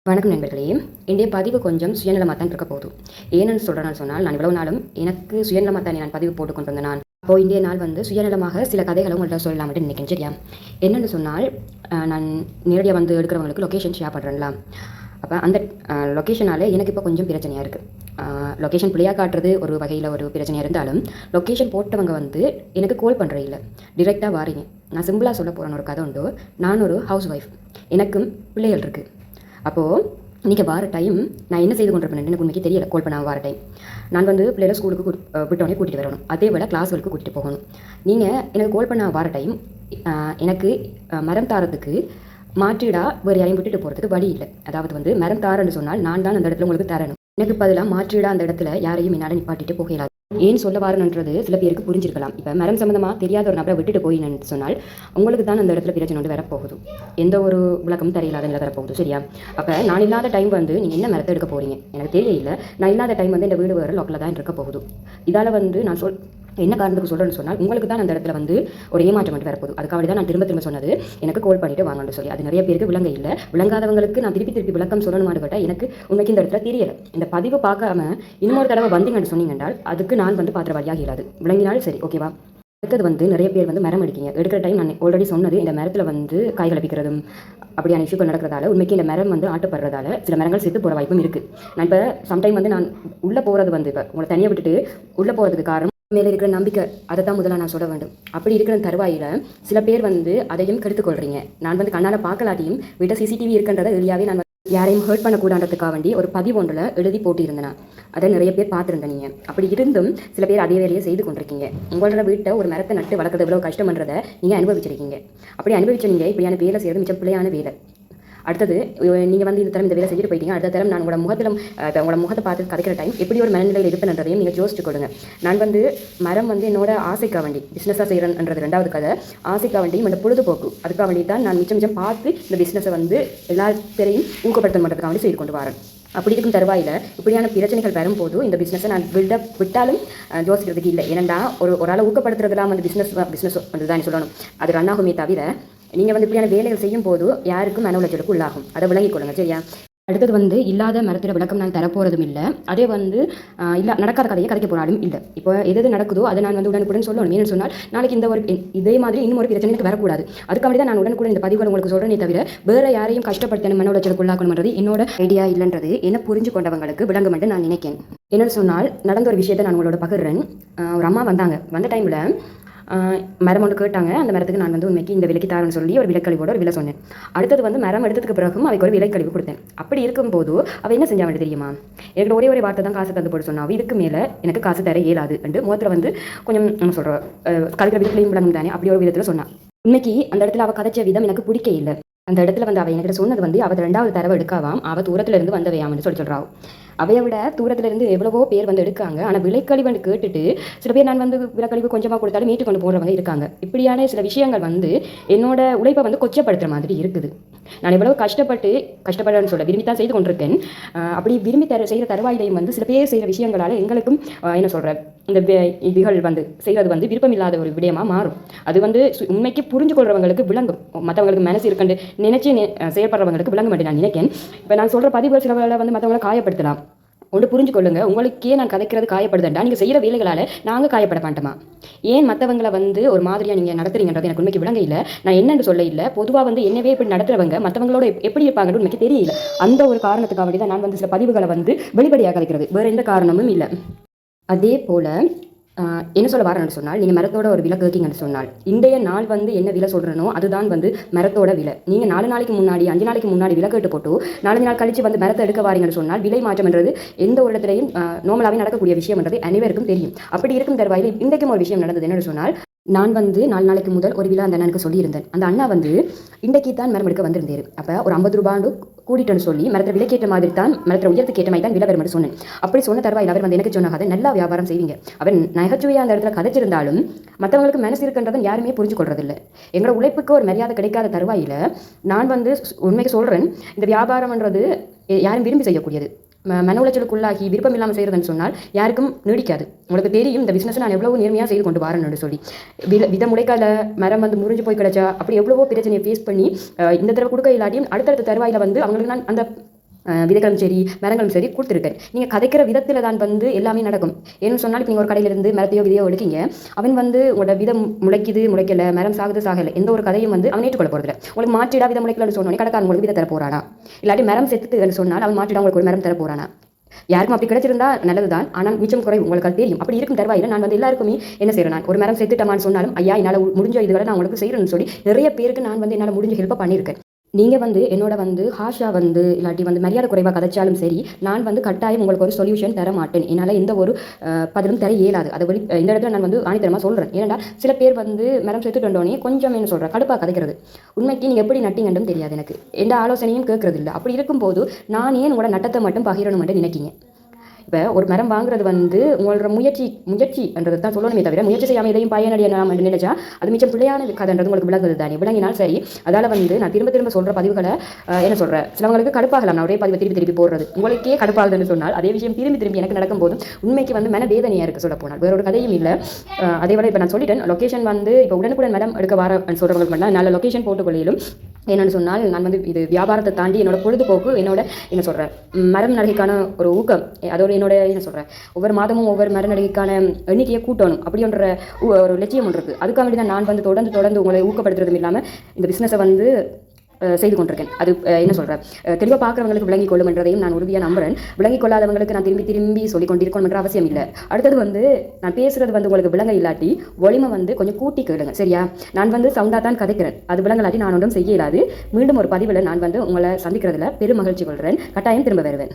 வணக்கம் நண்பர்களே. இன்றைய பதிவு கொஞ்சம் சுயநலமாக தான் இருக்க போதும். ஏன்னு சொல்கிறேன்னு சொன்னால், நான் இவ்வளவு நாளும் எனக்கு சுயநலமாக தான் நான் பதிவு போட்டு கொண்டு வந்தேன். அப்போது இன்றைய நாள் சுயநலமாக சில கதைகளை உங்கள்கிட்ட சொல்லலாம்னு நினைக்கிறேன். சரியா? என்னென்னு சொன்னால், நான் நேரடியாக எடுக்கிறவங்களுக்கு லொக்கேஷன் ஷேர் பண்ணுறேன்ல. அப்போ அந்த லொக்கேஷனால் எனக்கு இப்போ கொஞ்சம் பிரச்சனையாக இருக்குது. லொக்கேஷன் பிள்ளையாக காட்டுறது ஒரு வகையில் ஒரு பிரச்சனையாக இருந்தாலும், லொக்கேஷன் போட்டவங்க எனக்கு கால் பண்ணுறே இல்லை, டிரெக்டாக வாரீங்க. நான் சிம்பிளாக சொல்ல போகிறேன்னு ஒரு கதை உண்டு. நான் ஒரு ஹவுஸ் ஒய்ஃப், எனக்கும் பிள்ளைகள் இருக்குது. அப்போது இன்றைக்கி வார டைம் நான் என்ன செய்து கொண்டிருப்பேன் எனக்கு உண்மைக்கு தெரியலை. கால் பண்ண வார டைம் நான் பிள்ளைகளை ஸ்கூலுக்கு விட்டோடனே கூட்டிகிட்டு வரணும், அதே போல் கிளாஸ்களுக்கு கூட்டிகிட்டு போகணும். நீங்கள் எனக்கு கால் பண்ண வார டைம் எனக்கு மரம் தாரத்துக்கு மாற்றீடாக வேறு யாரையும் விட்டுட்டு போகிறதுக்கு வழி இல்லை. அதாவது மரம் தாரன்னு சொன்னால் நான் தான் அந்த இடத்துல உங்களுக்கு தரணும். எனக்கு பதிலாக மாற்றீடாக அந்த இடத்துல யாரையும் என்னால் நிப்பாட்டிட்டு போகலாது. ஏன் சொல்ல வாரன்றது சில பேருக்கு புரிஞ்சிருக்கலாம். இப்போ மரம் சம்மந்தமாக தெரியாத ஒரு நபரை விட்டுட்டு போயின்னு சொன்னால் உங்களுக்கு தான் அந்த இடத்துல பிரச்சனை வரப்போகுது. எந்த ஒரு விளக்கமும் தெரியலாத நிலை வரப்போகுது. சரியா? அப்போ நான் இல்லாத டைம் நீங்கள் என்ன மரத்தை எடுக்க போகிறீங்க எனக்கு தெரியல. நான் இல்லாத டைம் இந்த வீடு வேறு லோக்கலில் தான் இருக்க போகுது. இதால் நான் என்ன காரணத்துக்கு சொல்கிறேன்னு சொன்னால், உங்களுக்கு தான் அந்த இடத்துல ஒரு ஏமாற்றம் வரப்போகுது. அதுக்காக தான் நான் திரும்ப சொன்னது, எனக்கு கால் பண்ணிட்டு வாங்கன்னு சொல்லி. அது நிறைய பேருக்கு விளங்க இல்லை. விளங்காதவங்களுக்கு நான் திருப்பி விளக்கம் சொல்லணுமான்னு கேட்டால் எனக்கு உண்மைக்கு இந்த இடத்துல தெரியலை. இந்த பதிவு பார்க்காம இன்னொரு தடவை வந்தீங்கன்னு சொன்னீங்கன்றால் அதுக்கு நான் பாத்திரவாதியாக இல்லாது. விளங்கினால் சரி, ஓகேவா? அடுத்தது நிறைய பேர் மரம் எடுக்கீங்க. எடுக்கிற டைம் நான் ஆல்ரெடி சொன்னது, இந்த மரத்தில் காய்கள் பிக்கிறதும் அப்படியான இஷ்யூக்கள் நடக்கிறதால உண்மைக்கு இந்த மரம் ஆட்டப்படுறதால சில மரங்கள் செத்து போகிற வாய்ப்பும் இருக்குது. நான் இப்போ சம்டைம் நான் உள்ளே போகிறது இப்போ உங்களை தனியாக விட்டுட்டு உள்ளே போகிறதுக்கு காரணம் மேலே இருக்கிற நம்பிக்கை. அதை தான் முதல்ல நான் சொல்ல வேண்டும். அப்படி இருக்கிற தருவாயில் சில பேர் அதையும் கெடுத்துக்கொள்கிறீங்க. நான் கண்ணால் பார்க்கலாட்டியும் வீட்டை சிசிடிவி இருக்கின்றதை எளியாகவே நான் யாரையும் ஹர்ட் பண்ணக்கூடாதுக்காக வேண்டி ஒரு பதிவு ஒன்றில் எழுதி போட்டிருந்தேன். அதை நிறைய பேர் பார்த்துருந்தேன். நீங்கள் அப்படி இருந்தும் சில பேர் அதே வேலையை செய்து கொண்டிருக்கீங்க. உங்களோட வீட்டை ஒரு மரத்தை நட்டு வளர்க்குறது எவ்வளோ கஷ்டம்ன்றதை நீங்கள் அனுபவிச்சிருக்கீங்க. அப்படி அனுபவிச்ச நீங்கள் இப்படியான வேலை செய்கிறது மிச்சம் பிள்ளையான வேலை. அடுத்தது நீங்கள் இந்த தரம் இந்த வேலை செஞ்சுட்டு போயிட்டீங்க. அடுத்த தரம் நான் உங்களோட முகத்தை பார்த்து கதைக்கிற டைம் எப்படி ஒரு மனநிலையில் இருப்பேன்றதையும் நீங்கள் யோசிச்சு கொடுங்க. நான் மரம் என்னோட ஆசைக்காக வேண்டி பிஸ்னஸாக செய்கிறேன்றது ரெண்டாவது கதை. ஆசைக்காக வேண்டியும் அந்த பொழுதுபோக்கு அதுக்காக வேண்டி தான் நான் மிச்சம் பார்த்து இந்த பிஸ்னஸை எல்லா பேரையும் ஊக்கப்படுத்த மாட்டதுக்காக வேண்டி செய்து கொண்டு வரேன். அப்படி இருக்கும் தருவாயில் இப்படியான பிரச்சனைகள் வரும்போது இந்த பிஸ்னஸை நான் விட்டாலும் யோசிக்கிறதுக்கு இல்லை. ஏன்னா ஒரு ஆளை ஊக்கப்படுத்துறதுலாம் பிஸ்னஸ் தான் சொல்லணும். அது ரன் ஆகுமே தவிர நீங்கள் இப்படியான வேலைகள் செய்யும் போது யாருக்கும் மன உளைச்சலுக்கு உள்ளாகும். அதை விளங்கிக் கொள்ளுங்க. சரியா? அடுத்தது இல்லாத மரத்தில் விளக்கம் நான் தரப்போகிறதும் இல்லை. அதே இல்லை நடக்காத கதையை கதைக்க போனாலும் இல்லை. இப்போ எது நடக்குதோ அதை நான் உடனுக்குடன் சொல்லணும். ஏன்னு சொன்னால் நாளைக்கு இந்த ஒரு இதே மாதிரி இன்னும் ஒரு பிரச்சனை எனக்கு வரக்கூடாது. அதுக்காக தான் நான் உடனுக்குடன் இந்த பதிவுகள் உங்களுக்கு சொல்கிறேனே தவிர வேறு யாரையும் கஷ்டப்படுத்தணும் மன உளைச்சலுக்கு உள்ளாக்கணும்ன்றது என்னோட ஐடியா இல்லைன்றது என்ன புரிஞ்சு கொண்டவங்களுக்கு விளங்கும் என்று நான் நினைக்கிறேன். என்னென்னு சொன்னால் நடந்த ஒரு விஷயத்தை நான் உங்களோட பகிர்றேன். ஒரு அம்மா வந்த டைமில் மரம் ஒன்று கேட்டாங்க. அந்த மரத்துக்கு நான் உண்மைக்கு இந்த விலைக்கு தாரன்னு சொல்லி ஒரு விலைக்கழிவோட ஒரு விலை சொன்னேன். அடுத்தது மரம் எடுத்ததுக்கு பிறகும் அவைக்கு ஒரு விலைக்கழிவு கொடுத்தேன். அப்படி இருக்கும்போது அவள் என்ன செஞ்சா வேண்டிய தெரியுமா? எனக்கு ஒரே வார்த்தை தான் காசு தந்து போட்டு சொன்னா. இதுக்கு மேலே எனக்கு காசு தர இயலாது என்று முகத்தில் கொஞ்சம் நம்ம சொல்கிறோம் கலைக்கிற விதத்துலையும் விளங்கும் தானே, அப்படி ஒரு விதத்தில் சொன்னான். உண்மைக்கு அந்த இடத்துல அவள் கதைச்ச விதம் எனக்கு பிடிக்க இல்லை. அந்த இடத்துல அவள் என்கிட்ட சொன்னது அவள் ரெண்டாவது தடவை எடுக்காவாம், அவள் தூரத்துல இருந்து வந்தவையாமன்னு சொல்கிறாள். அவையை விட தூரத்துல இருந்து எவ்வளவோ பேர் எடுக்காங்க. ஆனால் விலைக்கழிவு கேட்டுட்டு சில பேர் நான் விலைக்கழிவு கொஞ்சமாக கொடுத்தாலும் மீட்டு கொண்டு போகிறவங்க இருக்காங்க. இப்படியான சில விஷயங்கள் என்னோட உழைப்பை கொச்சப்படுத்துகிற மாதிரி இருக்குது. நான் எவ்வளவு கஷ்டப்படுறேன்னு சொல்ல விரும்பித்தான் செய்து கொண்டிருக்கேன். அப்படி விரும்பி செய்கிற தருவாயிலையும் சில பேர் செய்கிற விஷயங்களால் எங்களுக்கும் என்ன சொல்கிற இந்த இதுகள் செய்கிறது விருப்பம் இல்லாத ஒரு விடயமாக மாறும். அது உண்மைக்கு புரிஞ்சு கொள்றவங்களுக்கு விளங்கும், மற்றவங்களுக்கு மனசு இருக்குன்னு நினைச்சு செயல்படுறவங்களுக்கு விளங்க மாட்டேன் நான் நினைக்கிறேன். இப்போ நான் சொல்கிற பதிவுகள் சில வேளை மற்றவங்களை காயப்படுத்தலாம். ஒன்று புரிஞ்சு கொள்ளுங்க. உங்களுக்கே நான் கதைக்கிறது காயப்படுதுண்டா நீங்கள் செய்கிற வேலைகளால் நாங்கள் காயப்பட மாட்டோமா? ஏன் மற்றவங்களை ஒரு மாதிரியாக நீங்கள் நடத்துறீங்கன்றது எனக்கு உண்மைக்கு விளங்க இல்லை. நான் என்னென்னு சொல்ல இல்லை. பொதுவாக என்னவே இப்படி நடத்துறவங்க மற்றவங்களோட எப்படி இருப்பாங்கன்னு உண்மைக்கு தெரியல. அந்த ஒரு காரணத்துக்காக வேண்டி தான் நான் சில பதிவுகளை வெளிப்படையாக கதைக்கிறது, வேறு எந்த காரணமும் இல்லை. அதே போல் என்ன சொல்ல வரேன்னு சொன்னால், நீங்கள் மரத்தோட ஒரு விலை கேட்கீங்கன்னு சொன்னால் இன்றைய நாள் என்ன விலை சொல்கிறனோ அதுதான் மரத்தோட விலை. நீங்கள் 4 நாளைக்கு முன்னாடி 5 நாளைக்கு முன்னாடி விலை கேட்டு போட்டு 4 நாள் கழித்து மரத்தை எடுக்க வாரீங்கன்னு சொன்னால் விலை மாற்றம்ன்றது எந்த ஒரு இடத்துலையும் நார்மலாகவே நடக்கக்கூடிய விஷயம்ன்றது அனைவருக்கும் தெரியும். அப்படி இருக்கும் தருவாயில் இன்றைக்கும் ஒரு விஷயம் நடந்தது. என்னென்னு சொன்னால், நான் 4 நாளைக்கு முதல் ஒரு விழா அந்த அண்ணனுக்கு சொல்லியிருந்தேன். அந்த அண்ணா இன்றைக்கு தான் மரம் எடுக்க வந்திருந்தார். அப்போ ஒரு 50 ரூபாண்டு கூட்டிட்டுன்னு சொல்லி மரத்தில் விலைக்கேற்ற மாதிரி தான் மரத்தில் உயரத்துக்கு ஏற்ற மாதிரி தான் விலை வரும்னு சொன்னேன். அப்படி சொன்ன தருவாயில் அவர் எனக்கு சொன்ன கதை நல்லா வியாபாரம் செய்வீங்க. அவர் நகைச்சுவையாக அந்த இடத்துல கதைச்சிருந்தாலும் மற்றவங்களுக்கு மனசு இருக்குன்றதை யாருமே புரிஞ்சு கொள்றதில்லை. எங்களோட உழைப்புக்கு ஒரு மரியாதை கிடைக்காத தருவாயில் நான் உண்மைக்கு சொல்கிறேன், இந்த வியாபாரம்ன்றது யாரும் விரும்பி செய்யக்கூடியது. மன உளைச்சலுக்குள்ளாகி விருப்பம் இல்லாமல் செய்கிறதுன்னு சொன்னால் யாருக்கும் நீடிக்காது. உங்களுக்கு தெரியும் இந்த பிஸ்னஸ் நான் எவ்வளவு நேர்மையாக செய்து கொண்டு வரேன்னு சொல்லி. வித முளைக்கால மரம் முறிஞ்சு போய் கிடச்சா அப்படி எவ்வளவோ பிரச்சனையை ஃபேஸ் பண்ணி இந்த தடவை கொடுக்க இல்லாட்டியும் அடுத்தடுத்த தருவாயில் அவங்களுக்கு நான் அந்த விதைகளும் சரி மரங்களும் சரி கொடுத்துருக்கேன். நீங்கள் கதைக்கிற விதத்தில் தான் வந்து எல்லாமே நடக்கும். ஏன்னு சொன்னால் இப்போ நீங்கள் ஒரு கடையிலிருந்து மரத்தையோ விதையோ எடுக்கீங்க, அவன் வந்து உங்களோட விதம் முளைக்குது முளைக்கல, மரம் சாகுது சாகலை, எந்த ஒரு கதையும் வந்து அவன் ஏற்றுக்கொள்ள போகிறதில்ல. உங்களுக்கு மாற்றிடா விதம் முளைக்கலன்னு சொன்னோன்னே கடைக்காரன் உங்களுக்கு விதை தர போகிறானா, இல்லாட்டி மரம் செத்துட்டுன்னு சொன்னால் அவன் மாற்றிடா உங்களுக்கு ஒரு மரம் தர போகிறானா? யாருக்கும் அப்படி கிடைச்சிருந்தா நல்லது தான், ஆனால் மிச்சம் குறைவு. உங்களுக்கு அது தெரியும். அப்படி இருக்கும் தருவாயில் நான் வந்து எல்லாருக்குமே என்ன செய்கிறேன், நான் ஒரு மரம் செத்துட்டமான்னு சொன்னாலும் ஐயா என்னால் முடிஞ்ச இதுவரை நான் உங்களுக்கு செய்கிறேன்னு சொல்லி நிறைய பேருக்கு நான் வந்து என்னால் முடிஞ்ச ஹெல்ப்பாக பண்ணியிருக்கேன். நீங்கள் வந்து என்னோட வந்து ஹாஷா வந்து இல்லாட்டி வந்து மரியாதை குறைவாக கதைச்சாலும் சரி, நான் வந்து கட்டாயம் உங்களுக்கு ஒரு சொல்யூஷன் தர மாட்டேன். என்னால் எந்த ஒரு பதிலும் தர இயலாது. அதை இந்த இடத்துல நான் வந்து ஆணித்தரமாக சொல்கிறேன். ஏன்னா சில பேர் வந்து மரம் செத்துட்டோன்னே கொஞ்சம் என்ன சொல்கிறேன், கடுப்பாக கதைக்கிறது. உண்மைக்கு நீங்கள் எப்படி நட்டிங்கன்னு தெரியாது, எனக்கு எந்த ஆலோசனையும் கேட்கறது இல்லை. அப்படி இருக்கும்போது நான் ஏன் உங்களோட நட்டத்தை மட்டும் பகிரணும்னு நினைக்கிங்க? இப்போ ஒரு மரம் வாங்குறது வந்து உங்களோட முயற்சின்றது தான் சொல்லணுமே தவிர, முயற்சி செய்யாமல் எதையும் பயனடையலாம் என்று நினைச்சா அது மிச்சம் பிள்ளையான கதைன்றது உங்களுக்கு விளங்குது தானே. விளங்கினால் சரி. அதால் வந்து நான் திரும்ப திரும்ப சொல்கிற பதிவுகளை என்ன சொல்கிறேன், சிலவங்களுக்கு கடுப்பாகலாம். நான் ஒரே பதிவை திருப்பி போடுறது உங்களுக்கே கடுப்பாகுதுன்னு சொன்னால், அதே விஷயம் திரும்பி எனக்கு நடக்கும்போது உண்மைக்கு வந்து மன வேதனையாக இருக்குது சொல்ல போனால். வேற ஒரு கதையும் இல்லை. அதே போல் இப்போ நான் சொல்லிட்டேன், லொக்கேஷன் வந்து இப்போ உடனுக்குடன் மரம் எடுக்க வர சொல்கிறவங்களுக்கு மட்டும் நல்ல லொக்கேஷன் போட்டுக்கொள்ளையிலும். என்னென்னு சொன்னால், நான் வந்து இது வியாபாரத்தை தாண்டி என்னோட பொழுதுபோக்கு, என்னோட என்ன சொல்கிறேன் மரம் நடிகைக்கான ஒரு ஊக்கம், அதோட என்னோட என்ன சொல்கிறேன் ஒவ்வொரு மாதமும் ஒவ்வொரு மரம் நடிகைக்கான எண்ணிக்கையை கூட்டணும் அப்படின்ற ஒரு லட்சியம் ஒன்று இருக்குது. அதுக்காக வேண்டி தான் நான் வந்து தொடர்ந்து உங்களை ஊக்கப்படுத்துறதும் இல்லாமல் இந்த பிஸ்னஸை வந்து செய்து கொண்டிருக்கேன். அது என்ன சொல்கிறேன், தெளிவாக பார்க்குறவங்களுக்கு விளங்கிக் கொள்ளும் என்றதையும் நான் உறுதியாக நம்புறேன். விளங்கிக் கொள்ளாதவங்களுக்கு நான் திரும்பி சொல்லிக் கொண்டிருக்கணும் என்ற அவசியம் இல்லை. அடுத்தது வந்து நான் பேசுகிறது வந்து உங்களுக்கு விளங்க இல்லாட்டி வலிமை வந்து கொஞ்சம் கூட்டி கேளுங்க, சரியா? நான் வந்து சவுண்டாக தான் கதைக்கிறேன், அது விளங்கலாட்டி நான் ஒன்றும் செய்ய இயலாது. மீண்டும் ஒரு பதிவில் நான் வந்து உங்களை சந்திக்கிறதுல பெரும் மகிழ்ச்சி கொள்கிறேன். கட்டாயம் திரும்ப வருவேன்.